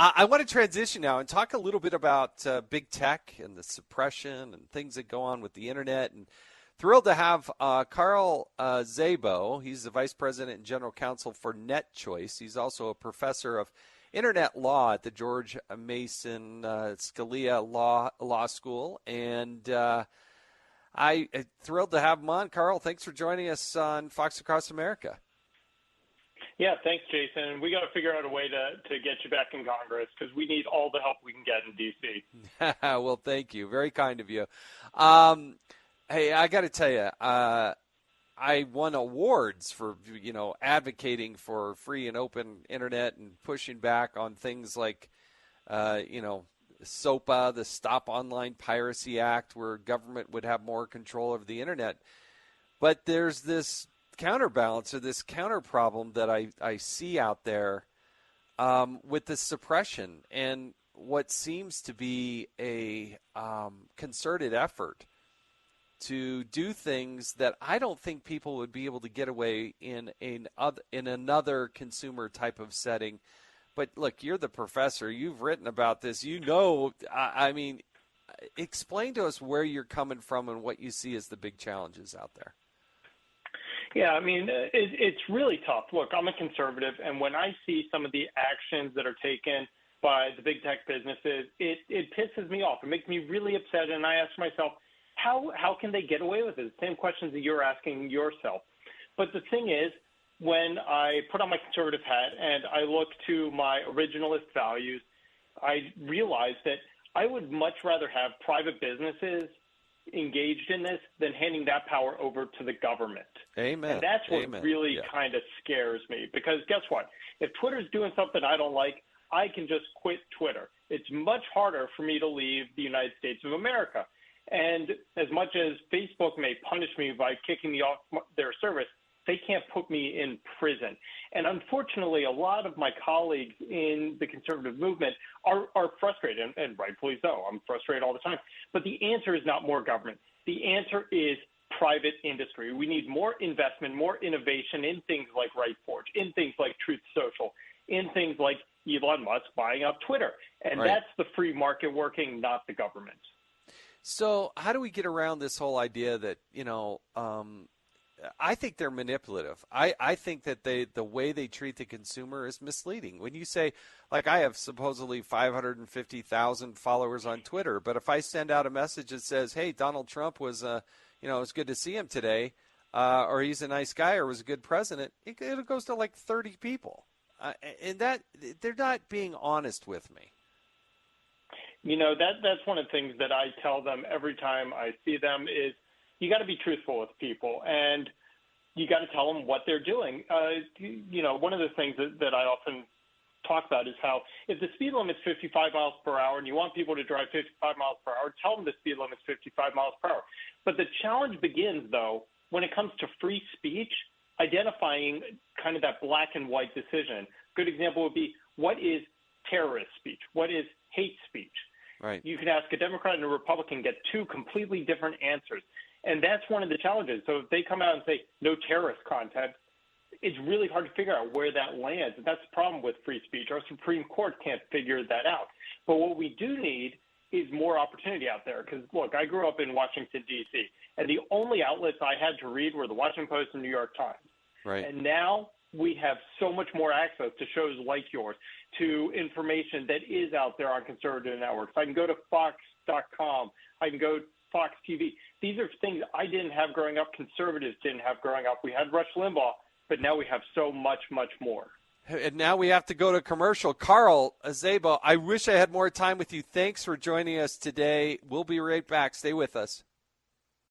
I want to transition now and talk a little bit about big tech and the suppression and things that go on with the internet. And thrilled to have Carl Szabo. He's the Vice President and General Counsel for NetChoice. He's also a professor of Internet Law at the George Mason Scalia Law School. And I'm thrilled to have him on. Carl, thanks for joining us on Fox Across America. Yeah, thanks, Jason. We got to figure out a way to get you back in Congress because we need all the help we can get in D.C. Well, thank you. Very kind of you. Hey, I got to tell you, I won awards for, advocating for free and open internet and pushing back on things like, SOPA, the Stop Online Piracy Act, where government would have more control over the internet. But there's this counterbalance or this counter problem that I see out there with the suppression and what seems to be a concerted effort to do things that I don't think people would be able to get away in another consumer type of setting. But look, you're the professor. You've written about this. Explain to us where you're coming from and what you see as the big challenges out there. Yeah, it's really tough. Look, I'm a conservative, and when I see some of the actions that are taken by the big tech businesses, it pisses me off. It makes me really upset, and I ask myself, how can they get away with it? The same questions that you're asking yourself. But the thing is, when I put on my conservative hat and I look to my originalist values, I realize that I would much rather have private businesses engaged in this than handing that power over to the government. Amen. And that's what really kind of scares me, because guess what? If Twitter's doing something I don't like, I can just quit Twitter. It's much harder for me to leave the United States of America. And as much as Facebook may punish me by kicking me off their service, they can't put me in prison. And unfortunately, a lot of my colleagues in the conservative movement are frustrated, and rightfully so. I'm frustrated all the time. But the answer is not more government. The answer is private industry. We need more investment, more innovation in things like RightForge, in things like Truth Social, in things like Elon Musk buying up Twitter. And that's the free market working, not the government. So how do we get around this whole idea that, I think they're manipulative. I think that the way they treat the consumer is misleading. When you say, like, I have supposedly 550,000 followers on Twitter, but if I send out a message that says, hey, Donald Trump was, it was good to see him today, or he's a nice guy, or was a good president, it goes to like 30 people. And that they're not being honest with me. That's one of the things that I tell them every time I see them is, you got to be truthful with people, and you got to tell them what they're doing. One of the things that I often talk about is how if the speed limit's 55 miles per hour and you want people to drive 55 miles per hour, tell them the speed limit's 55 miles per hour. But the challenge begins, though, when it comes to free speech, identifying kind of that black and white decision. Good example would be, what is terrorist speech? What is hate speech? Right. You can ask a Democrat and a Republican, get two completely different answers. And that's one of the challenges. So if they come out and say no terrorist content, it's really hard to figure out where that lands. And that's the problem with free speech. Our Supreme Court can't figure that out. But what we do need is more opportunity out there. Because, look, I grew up in Washington, D.C., and the only outlets I had to read were the Washington Post and New York Times. Right. And now we have so much more access to shows like yours, to information that is out there on conservative networks. I can go to Fox.com. I can go to Fox TV. These are things I didn't have growing up, conservatives didn't have growing up. We had Rush Limbaugh, but now we have so much, much more. And now we have to go to commercial. Carl Szabo, I wish I had more time with you. Thanks for joining us today. We'll be right back. Stay with us.